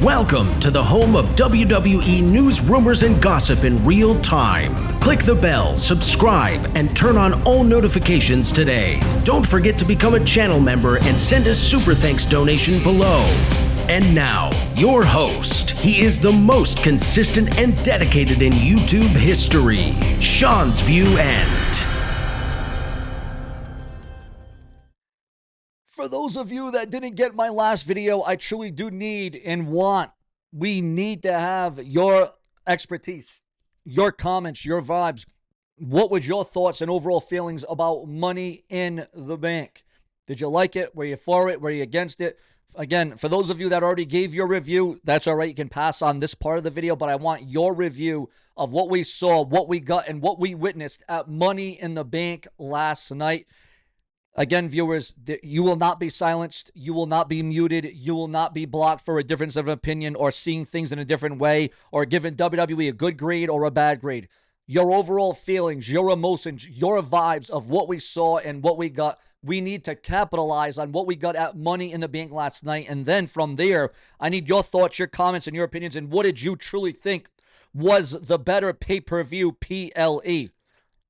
Welcome to the home of WWE News Rumors and Gossip in real time. Click the bell, subscribe, and turn on all notifications today. Don't forget to become a channel member and send a super thanks donation below. And now, your host. He is the most consistent and dedicated in YouTube history, Seanzviewent. For those of you that didn't get my last video, I truly do need and we need to have your expertise, your comments, your vibes. What was your thoughts and overall feelings about Money in the Bank? Did you like it? Were you for it? Were you against it? Again, for those of you that already gave your review, that's all right. You can pass on this part of the video, but I want your review of what we saw, what we got, and what we witnessed at Money in the Bank last night. Again, viewers, you will not be silenced. You will not be muted. You will not be blocked for a difference of opinion or seeing things in a different way or giving WWE a good grade or a bad grade. Your overall feelings, your emotions, your vibes of what we saw and what we got, we need to capitalize on what we got at Money in the Bank last night. And then from there, I need your thoughts, your comments, and your opinions. And what did you truly think was the better pay-per-view PLE?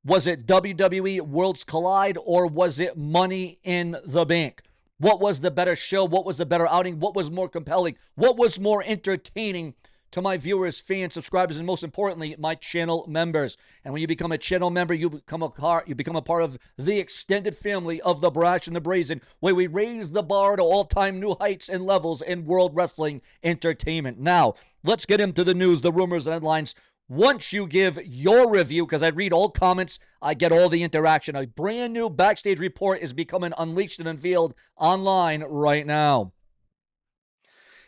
Was it WWE Worlds Collide or was it Money in the Bank? What was the better show? What was the better outing? What was more compelling? What was more entertaining to my viewers, fans, subscribers, and most importantly, my channel members? And when you become a channel member, you become a part of the extended family of the Brash and the Brazen, where we raise the bar to all-time new heights and levels in world wrestling entertainment. Now, let's get into the news, the rumors, and headlines. Once you give your review, because I read all comments, I get all the interaction. A brand new backstage report is becoming unleashed and unveiled online right now.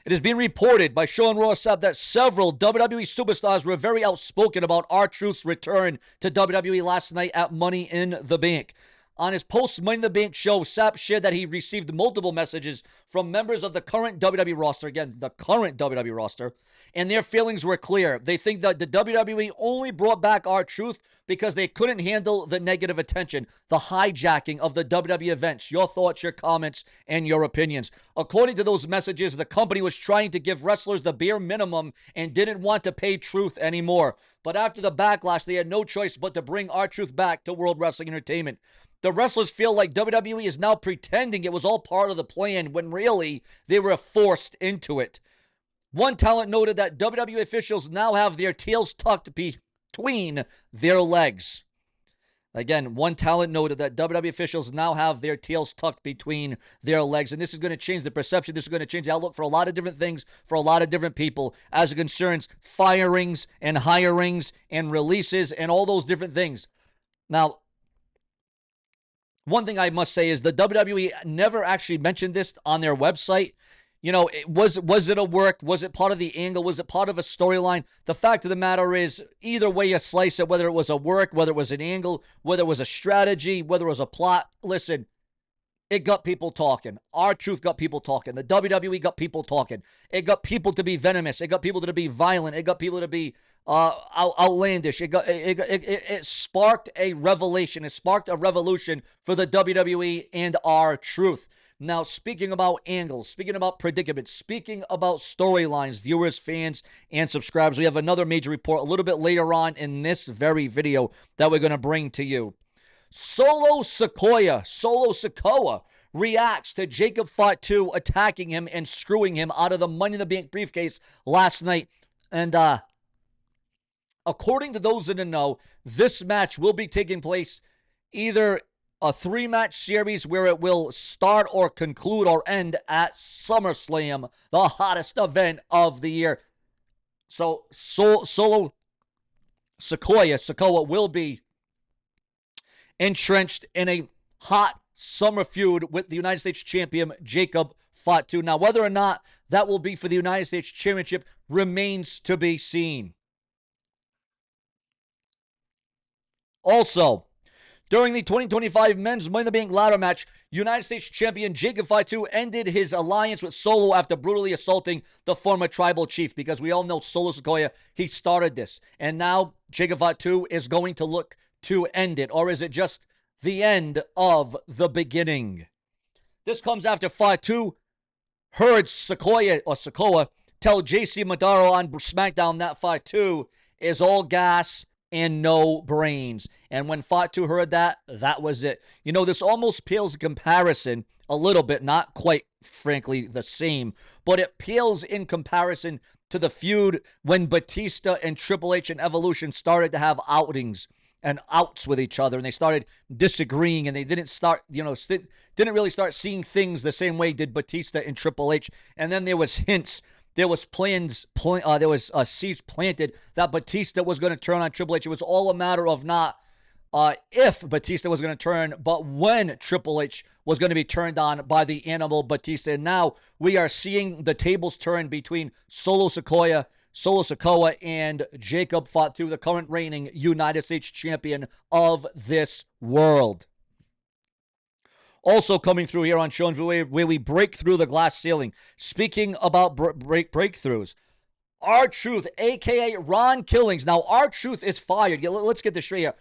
It is being reported by Sean Rossap that several WWE superstars were very outspoken about R-Truth's return to WWE last night at Money in the Bank. On his post-Money in the Bank show, Sapp shared that he received multiple messages from members of the current WWE roster, again, the current WWE roster, and their feelings were clear. They think that the WWE only brought back R-Truth because they couldn't handle the negative attention, the hijacking of the WWE events. Your thoughts, your comments, and your opinions. According to those messages, the company was trying to give wrestlers the bare minimum and didn't want to pay Truth anymore. But after the backlash, they had no choice but to bring R-Truth back to World Wrestling Entertainment. The wrestlers feel like WWE is now pretending it was all part of the plan when really they were forced into it. One talent noted that WWE officials now have their tails tucked between their legs. Again, one talent noted that WWE officials now have their tails tucked between their legs, and this is going to change the perception. This is going to change the outlook for a lot of different things, for a lot of different people, as it concerns firings and hirings and releases and all those different things. Now, one thing I must say is the WWE never actually mentioned this on their website. You know, was it a work? Was it part of the angle? Was it part of a storyline? The fact of the matter is, either way you slice it, whether it was a work, whether it was an angle, whether it was a strategy, whether it was a plot, listen, it got people talking. R-Truth got people talking. The WWE got people talking. It got people to be venomous. It got people to be violent. It got people to be outlandish. It sparked a revelation. It sparked a revolution for the WWE and R-Truth. Now, speaking about angles, speaking about predicaments, speaking about storylines, viewers, fans, and subscribers, we have another major report a little bit later on in this very video that we're going to bring to you. Solo Sikoa reacts to Jacob Fatu attacking him and screwing him out of the Money in the Bank briefcase last night. And according to those in the know, this match will be taking place either a 3-match series where it will start or conclude or end at SummerSlam, the hottest event of the year. So Solo Sikoa will be entrenched in a hot summer feud with the United States champion Jacob Fatu. Now, whether or not that will be for the United States Championship remains to be seen. Also, during the 2025 Men's Money in the Bank ladder match, United States Champion Jacob Fatu ended his alliance with Solo after brutally assaulting the former tribal chief, because we all know Solo Sikoa, he started this. And now Jacob Fatu is going to look to end it, or is it just the end of the beginning? This comes after Fatu heard Sikoa tell JC Madaro on SmackDown that Fatu is all gas and no brains. And when Fatu heard that, that was it. You know, this almost pales in comparison a little bit, not quite, frankly, the same, but it pales in comparison to the feud when Batista and Triple H and Evolution started to have outings and outs with each other, and they started disagreeing, and they didn't start, didn't really start seeing things the same way did Batista and Triple H. And then there was hints, there was seeds planted that Batista was going to turn on Triple H. It was all a matter of not if Batista was going to turn, but when Triple H was going to be turned on by the animal Batista. And now we are seeing the tables turn between Solo Sikoa and Jacob Fatu, the current reigning United States champion of this world. Also coming through here on Seanzviewent, where we break through the glass ceiling. Speaking about breakthroughs, R-Truth, a.k.a. Ron Killings. Now, R-Truth is fired. Let's get this straight here.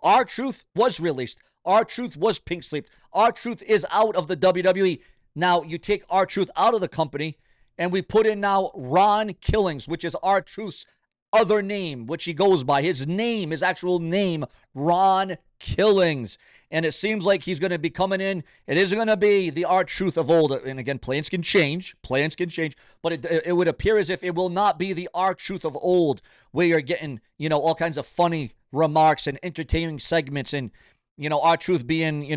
R-Truth was released. R-Truth was pink sleeped. R-Truth is out of the WWE. Now, you take R-Truth out of the company, and we put in now Ron Killings, which is R-Truth's other name, which he goes by. His name, his actual name, Ron Killings. And it seems like he's going to be coming in. It isn't going to be the R-Truth of old. And again, plans can change. But it would appear as if it will not be the R-Truth of old, where you're getting, all kinds of funny remarks and entertaining segments, and R-Truth being,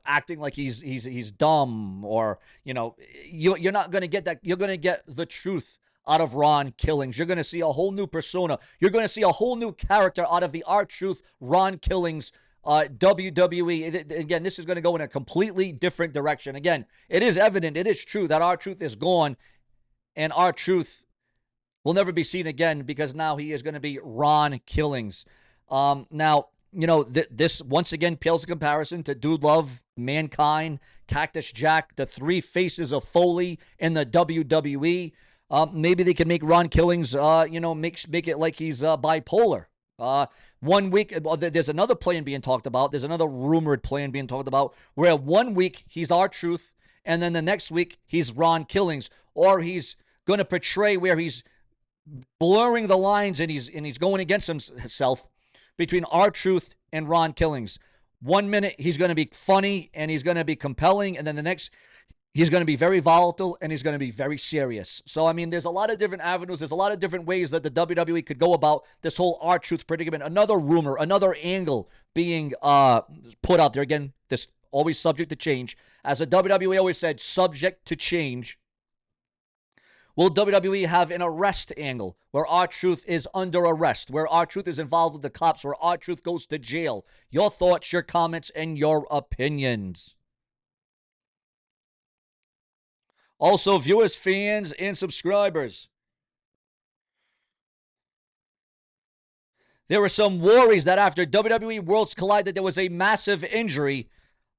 acting like he's dumb, or, you're not going to get that. You're going to get the truth out of Ron Killings. You're going to see a whole new persona. You're going to see a whole new character out of the R-Truth Ron Killings WWE. Again, this is going to go in a completely different direction. Again, it is evident, it is true that R-Truth is gone, and R-Truth will never be seen again, because now he is going to be Ron Killings. Now, this once again pales in comparison to Dude Love, Mankind, Cactus Jack, the three faces of Foley in the WWE. Maybe they can make Ron Killings, make it like he's bipolar. 1 week, there's another plan being talked about. There's another rumored plan being talked about, where 1 week he's R-Truth, and then the next week he's Ron Killings, or he's going to portray where he's blurring the lines and he's going against himself between R-Truth and Ron Killings. 1 minute he's going to be funny and he's going to be compelling, and then the next he's going to be very volatile and he's going to be very serious. So, I mean, there's a lot of different avenues. There's a lot of different ways that the WWE could go about this whole R-Truth predicament. Another rumor, another angle being put out there. Again, this always subject to change. As the WWE always said, subject to change. Will WWE have an arrest angle where R-Truth is under arrest, where R-Truth is involved with the cops, where R-Truth goes to jail? Your thoughts, your comments, and your opinions. Also, viewers, fans, and subscribers. There were some worries that after WWE Worlds collided, there was a massive injury,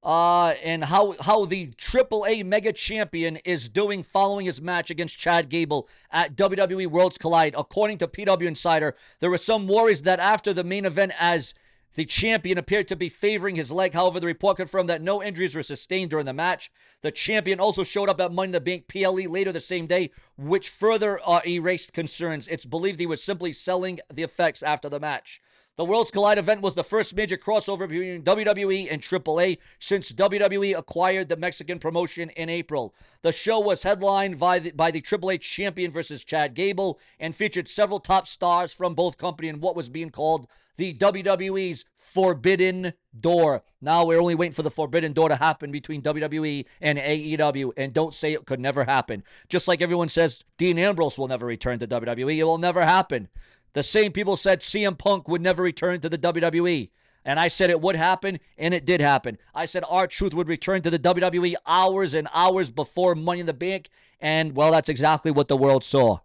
and how the AAA Mega Champion is doing following his match against Chad Gable at WWE Worlds Collide. According to PW Insider, there were some worries that after the main event, as the champion appeared to be favoring his leg. However, the report confirmed that no injuries were sustained during the match. The champion also showed up at Money in the Bank PLE later the same day, which further erased concerns. It's believed he was simply selling the effects after the match. The Worlds Collide event was the first major crossover between WWE and AAA since WWE acquired the Mexican promotion in April. The show was headlined by the AAA champion versus Chad Gable and featured several top stars from both companies in what was being called the WWE's Forbidden Door. Now we're only waiting for the Forbidden Door to happen between WWE and AEW, and don't say it could never happen. Just like everyone says Dean Ambrose will never return to WWE, it will never happen. The same people said CM Punk would never return to the WWE. And I said it would happen, and it did happen. I said R-Truth would return to the WWE hours and hours before Money in the Bank, and, well, that's exactly what the world saw.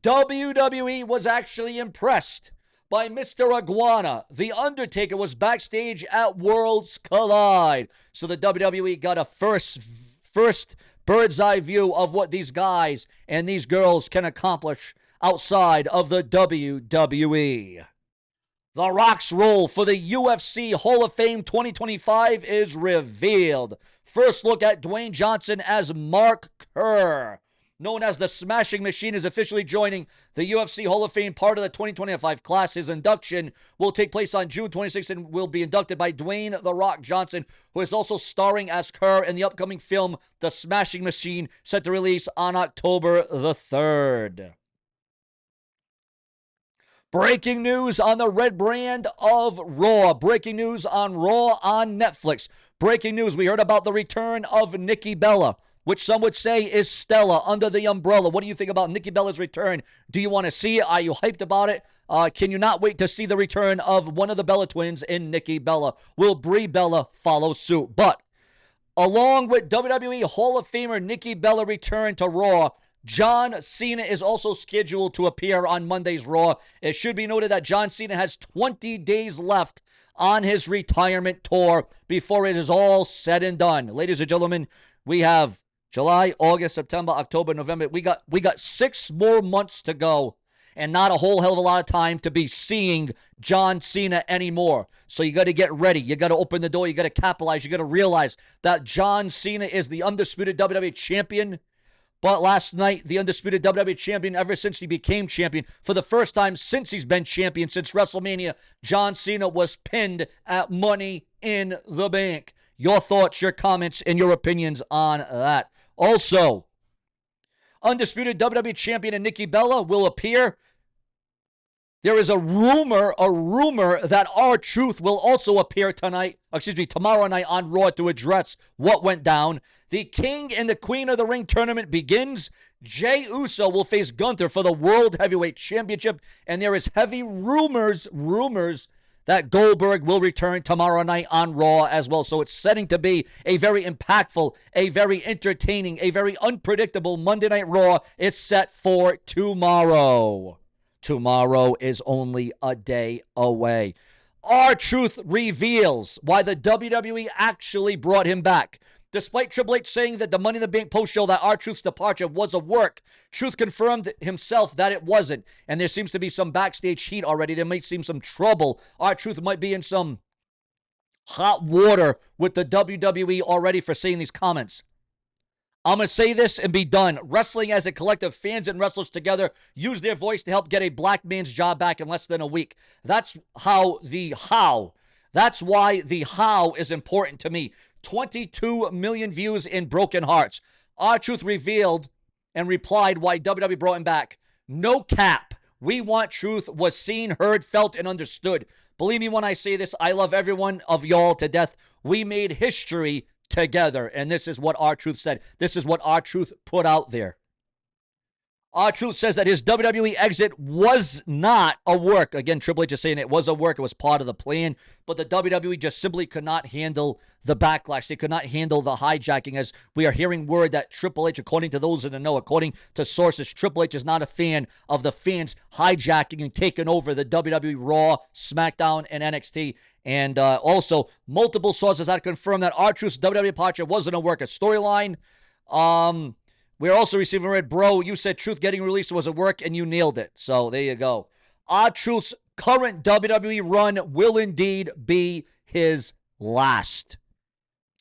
WWE was actually impressed by Mr. Iguana. The Undertaker was backstage at Worlds Collide. So the WWE got a first bird's eye view of what these guys and these girls can accomplish outside of the WWE. The Rock's role for the UFC Hall of Fame 2025 is revealed. First look at Dwayne Johnson as Mark Kerr. known as the Smashing Machine, is officially joining the UFC Hall of Fame, part of the 2025 class. His induction will take place on June 26th and will be inducted by Dwayne "The Rock" Johnson, who is also starring as Kerr in the upcoming film The Smashing Machine, set to release on October the 3rd. Breaking news on the red brand of Raw. Breaking news on Raw on Netflix. Breaking news, we heard about the return of Nikki Bella, which some would say is Stella under the umbrella. What do you think about Nikki Bella's return? Do you want to see it? Are you hyped about it? Can you not wait to see the return of one of the Bella twins in Nikki Bella? Will Brie Bella follow suit? But along with WWE Hall of Famer Nikki Bella return to Raw, John Cena is also scheduled to appear on Monday's Raw. It should be noted that John Cena has 20 days left on his retirement tour before it is all said and done. Ladies and gentlemen, we have July, August, September, October, November. We got 6 more months to go, and not a whole hell of a lot of time to be seeing John Cena anymore. So you got to get ready. You got to open the door. You got to capitalize. You got to realize that John Cena is the undisputed WWE champion. But last night, the undisputed WWE champion, ever since he became champion, for the first time since he's been champion, since WrestleMania, John Cena was pinned at Money in the Bank. Your thoughts, your comments, and your opinions on that. Also, undisputed WWE champion and Nikki Bella will appear. There is a rumor that R-Truth will also appear tomorrow night on Raw to address what went down. The King and the Queen of the Ring tournament begins. Jey Uso will face Gunther for the World Heavyweight Championship, and there is heavy rumors that Goldberg will return tomorrow night on Raw as well. So it's setting to be a very impactful, a very entertaining, a very unpredictable Monday Night Raw. It's set for tomorrow. Tomorrow is only a day away. R-Truth reveals why the WWE actually brought him back. Despite Triple H saying that the Money in the Bank post-show that R-Truth's departure was a work, Truth confirmed himself that it wasn't. And there seems to be some backstage heat already. There might seem some trouble. R-Truth might be in some hot water with the WWE already for saying these comments. I'm going to say this and be done. Wrestling as a collective, fans and wrestlers together, use their voice to help get a black man's job back in less than a week. That's why the how is important to me. 22 million views in Broken Hearts. R-Truth revealed and replied why WWE brought him back. No cap. We want truth was seen, heard, felt, and understood. Believe me when I say this, I love every one of y'all to death. We made history together. And this is what R-Truth said. This is what R-Truth put out there. R-Truth says that his WWE exit was not a work. Again, Triple H is saying it was a work. It was part of the plan. But the WWE just simply could not handle the backlash. They could not handle the hijacking, as we are hearing word that Triple H, according to those in the know, according to sources, Triple H is not a fan of the fans hijacking and taking over the WWE Raw, SmackDown, and NXT. And also, multiple sources had confirmed that R-Truth's WWE departure wasn't a work, a storyline. We're also receiving red, bro. You said Truth getting released was a work, and you nailed it. So there you go. R-Truth's current WWE run will indeed be his last.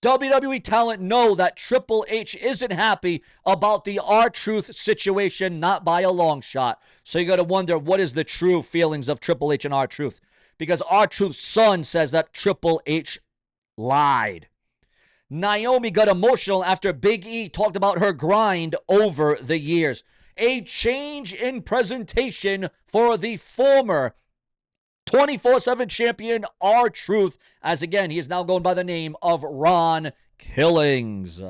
WWE talent know that Triple H isn't happy about the R-Truth situation, not by a long shot. So you got to wonder, what is the true feelings of Triple H and R-Truth? Because R-Truth's son says that Triple H lied. Naomi got emotional after Big E talked about her grind over the years. A change in presentation for the former 24/7 champion R-Truth, as again, he is now going by the name of Ron Killings.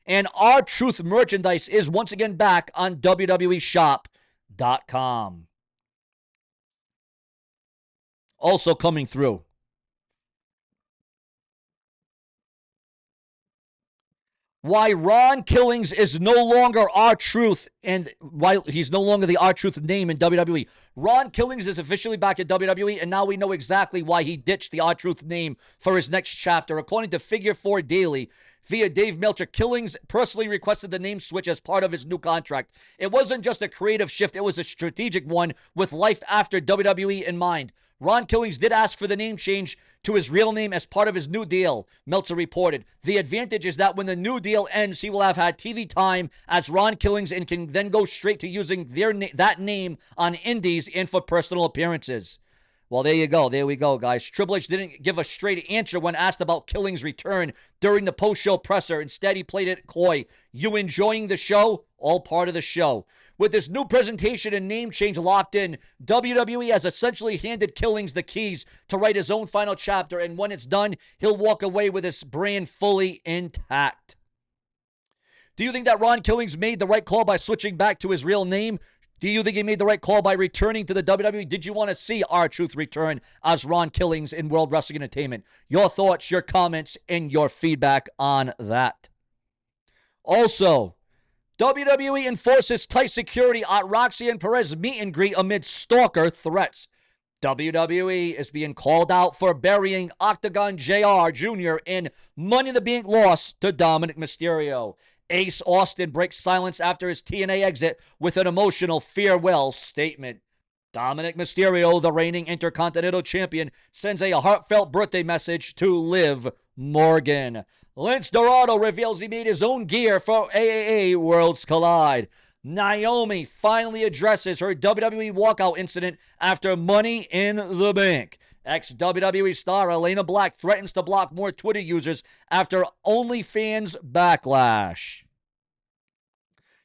And R-Truth merchandise is once again back on WWEshop.com. Also coming through. Why Ron Killings is no longer R-Truth, and why he's no longer the R-Truth name in WWE. Ron Killings is officially back at WWE, and now we know exactly why he ditched the R-Truth name for his next chapter. According to Figure 4 Daily, via Dave Meltzer. Killings personally requested the name switch as part of his new contract. It wasn't just a creative shift, it was a strategic one with life after WWE in mind. Ron Killings did ask for the name change to his real name as part of his new deal, Meltzer reported. The advantage is that when the new deal ends, he will have had TV time as Ron Killings and can then go straight to using that name on indies and for personal appearances. Well, there you go. There we go, guys. Triple H didn't give a straight answer when asked about Killings' return during the post-show presser. Instead, he played it coy. You enjoying the show? All part of the show. With this new presentation and name change locked in, WWE has essentially handed Killings the keys to write his own final chapter, and when it's done, he'll walk away with his brand fully intact. Do you think that Ron Killings made the right call by switching back to his real name? Do you think he made the right call by returning to the WWE? Did you want to see R-Truth return as Ron Killings in World Wrestling Entertainment? Your thoughts, your comments, and your feedback on that. Also, WWE enforces tight security at Roxy and Perez meet and greet amid stalker threats. WWE is being called out for burying Octagon JR Jr. in Money in the Bank loss to Dominic Mysterio. Ace Austin breaks silence after his TNA exit with an emotional farewell statement. Dominic Mysterio, the reigning Intercontinental Champion, sends a heartfelt birthday message to Liv Morgan. Lince Dorado reveals he made his own gear for AAA Worlds Collide. Naomi finally addresses her WWE walkout incident after Money in the Bank. Ex-WWE star Elena Black threatens to block more Twitter users after OnlyFans backlash.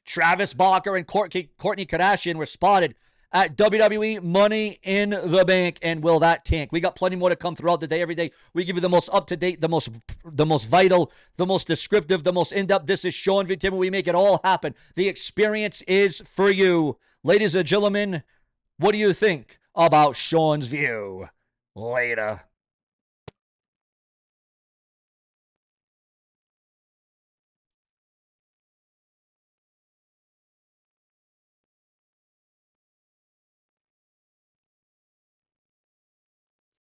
Travis Barker and Kourtney Kardashian were spotted at WWE Money in the Bank, and will that tank? We got plenty more to come throughout the day. Every day we give you the most up-to-date, the most vital, the most descriptive, the most in-depth. This is Seanzviewent. We make it all happen. The experience is for you. Ladies and gentlemen, what do you think about Sean's View? Later.